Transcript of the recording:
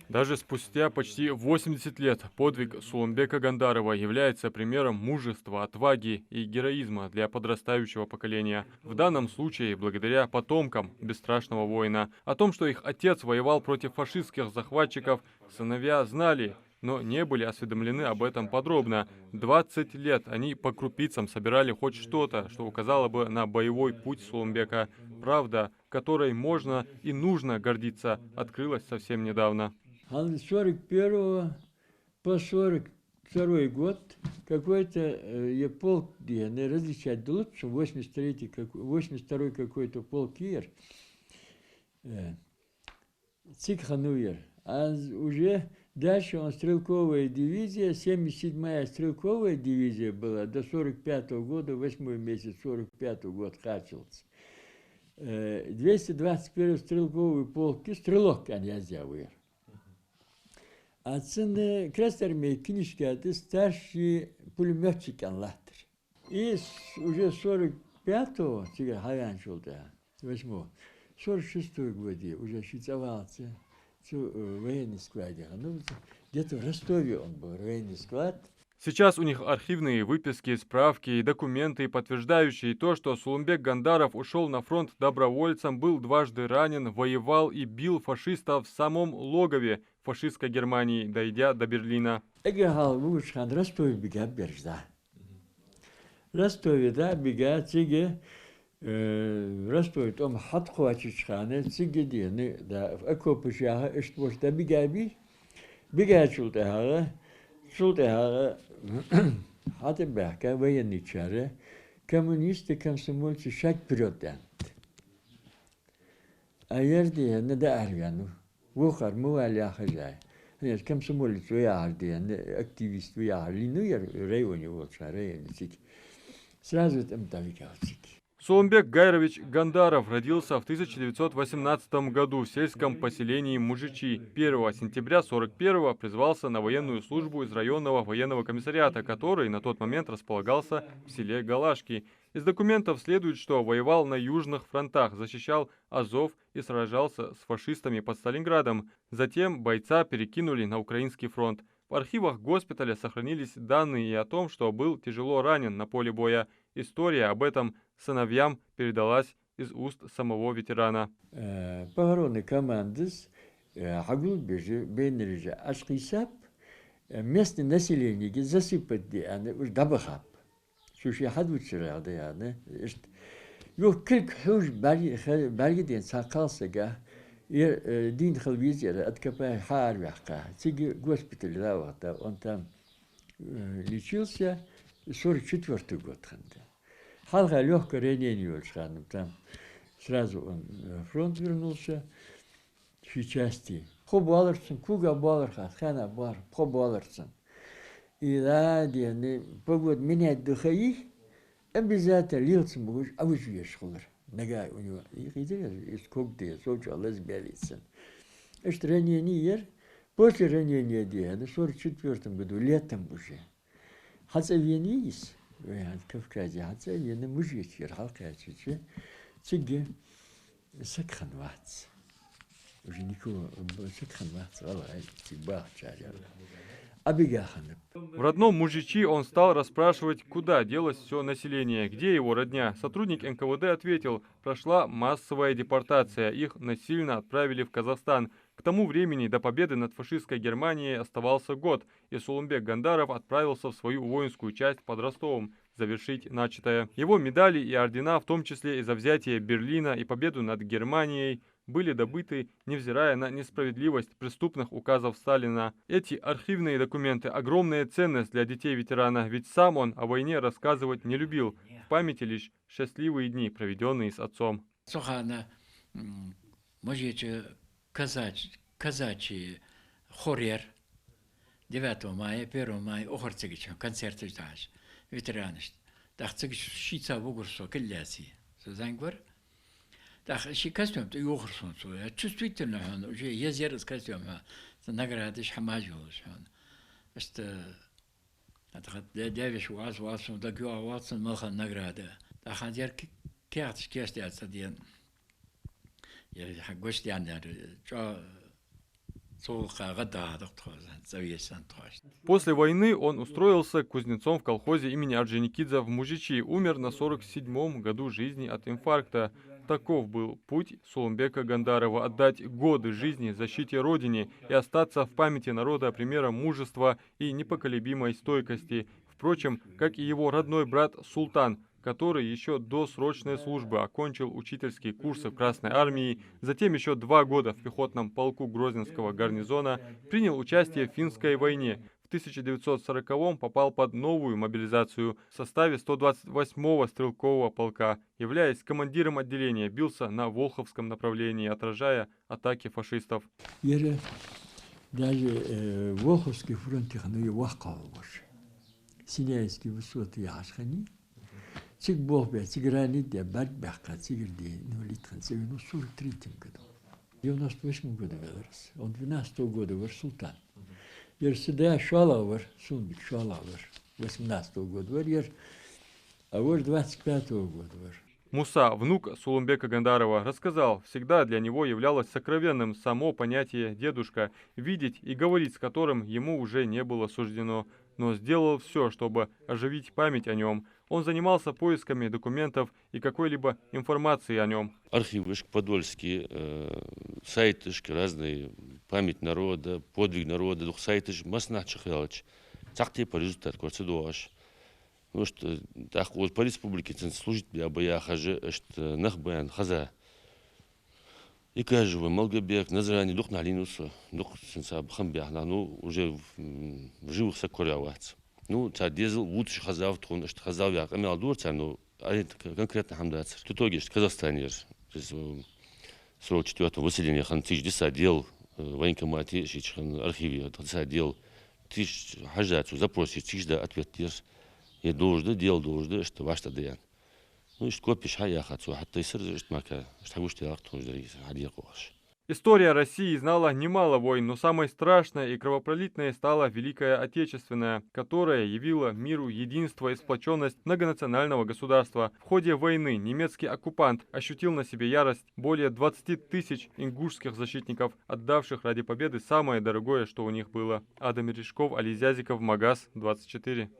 Даже спустя почти 80 лет подвиг Суланбека Гандарова является примером мужества, отваги и героизма для подрастающего поколения. В данном случае благодаря потомкам бесстрашного воина. О том, что их отец воевал против фашистских захватчиков, сыновья знали, но не были осведомлены об этом подробно. 20 лет они по крупицам собирали хоть что-то, что указало бы на боевой путь Суланбека. Правда, которой можно и нужно гордиться, открылась совсем недавно. С 41 по 42 год какой-то полк, не различать лучше, 82 какой-то полк ИР, Цикхануир, а уже дальше он стрелковая дивизия, 77-я стрелковая дивизия была до 45-го года, 8 месяц, 45-й год хачился. 221 стрелковый полк, стрелок князя Уир. Aslında Krasnermey Kinişka'da старший пулеметчик анлаттыр. И уже 45-го, сега Хаяншул, да, 8-го, 46-й годе уже шицовался в военный склад. Ну, где-то в Ростове он был, военный склад. Сейчас у них архивные выписки, справки и документы, подтверждающие то, что Суланбек Гандаров ушел на фронт добровольцем, был дважды ранен, воевал и бил фашистов в самом логове фашистской Германии, дойдя до Берлина. Ростове, да, бега, циге, Ростове, там хат хвачичхане, циге дени, да, в окопышаха, да, бега чултахара, хаты бяка, военничаре, коммунисты, комсомольцы, шаг вперед, да. А ярди, не да арвяну, вухар, муаля хажай. Нет, комсомолец, уярди, активист, уярди, ну, я районе, вот, районе, циге. Сразу там тавикалчик. Суланбек Гайрович Гандаров родился в 1918 году в сельском поселении Мужичи. 1 сентября 1941 призвался на военную службу из районного военного комиссариата, который на тот момент располагался в селе Галашки. Из документов следует, что воевал на южных фронтах, защищал Азов и сражался с фашистами под Сталинградом. Затем бойца перекинули на Украинский фронт. В архивах госпиталя сохранились данные и о том, что был тяжело ранен на поле боя. История об этом сыновьям передалась из уст самого ветерана. Похороны командос, Хагул Бежи, Бейнережа, Ашкисап, местное население засыпать, уж дабахап. Шуши хадвучера, да, Yok 40 huj belgeden sakalsaga din xilviziyada откопая харвяхка. Циги госпиталь да, он там лечился 44-й год. Халга легкое ранение там. Сразу он на фронт вернулся в части. Хобаларсон, куга баларха, хана бар, хобаларсон. И да, погода менять духаи, обязательно лился могуш, а вы живешь холер. Нога у него. И из когтя, сочи, аллас белится. Это ранение, после ранения в 44 году, летом уже. Хотя венис, в Кавказе, хотя вены мужик, халка, цыги, сакханвац. Уже никого сакханвац, аллай, тиба, чаря. В родном Мужичи он стал расспрашивать, куда делось все население, где его родня. Сотрудник НКВД ответил, прошла массовая депортация, их насильно отправили в Казахстан. К тому времени до победы над фашистской Германией оставался год, и Суланбек Гандаров отправился в свою воинскую часть под Ростовом завершить начатое. Его медали и ордена, в том числе и за взятие Берлина и победу над Германией, были добыты, невзирая на несправедливость преступных указов Сталина. Эти архивные документы – огромная ценность для детей ветерана, ведь сам он о войне рассказывать не любил. В памяти лишь счастливые дни, проведенные с отцом. Казачий хорьер 9 мая, 1 мая, охорцегич, концерт ждаш, ветераны. Дахцегич шица в угорсо, келляси. Зангвар? Так, ши костюм, ты охорсон, чувствительно, он уже езер с костюма, награды шамажулш, он. Это девиш Watson, да гуа Watson, малха награда. Да хадер кертш, я гостян, Солха гададок тхозан, завесан тхош. После войны он устроился кузнецом в колхозе имени Орджоникидзе в Мужичи, умер на 47-м году жизни от инфаркта. Таков был путь Сулымбека Гандарова — отдать годы жизни защите Родине и остаться в памяти народа примером мужества и непоколебимой стойкости. Впрочем, как и его родной брат Султан, который еще до срочной службы окончил учительские курсы в Красной армии, затем еще 2 года в пехотном полку Грозненского гарнизона, принял участие в Финской войне. В 1940-м попал под новую мобилизацию в составе 128-го стрелкового полка. Являясь командиром отделения, бился на Волховском направлении, отражая атаки фашистов. Даже Волховский фронт их Синайский высоты яшхани. Цик бохбе, циграни де бадбахка, цигрди, литхан, цигрну 43-м году. В 98-м году велрас. Он 12-го года вар султан. Ер сюда шалавар, сумбик шалавар. 18-го года вар, а вар 25-го года вар. Муса, внук Сулымбека Гандарова, рассказал, всегда для него являлось сокровенным само понятие «дедушка», видеть и говорить с которым ему уже не было суждено, но сделал все, чтобы оживить память о нем. Он занимался поисками документов и какой-либо информации о нем. Архивы подольские, сайты разные, память народа, подвиг народа, сайты масна чехалыч, цахте по результату квартидуаш. Ну что, так вот по республике служит для боя хаже, что нахбан хаза. И кажу, Малгобек, Назрани, дух на линусу, дух сенсаб хамбях, ну уже в живых сокоряваться. Ну, та дизел лучше хазав, трон, что хазав я имел дурца, но конкретно хамдаться. В итоге, что Казахстанер, 44-го выселения хан 1010 дел военкомате, архиве, 10 дел, хаждацу запросить, 1000 ответ держ. Я должен, что ваш даян. Ну, что копишь, я хочу, حتى يصير что мака, что гусь ты ахтун ждали, адьякош. История России знала немало войн, но самой страшной и кровопролитной стала Великая Отечественная, которая явила миру единство и сплоченность многонационального государства. В ходе войны немецкий оккупант ощутил на себе ярость более 20 тысяч ингушских защитников, отдавших ради победы самое дорогое, что у них было. Адам Мережков, Али Зязиков, Магаз, 24.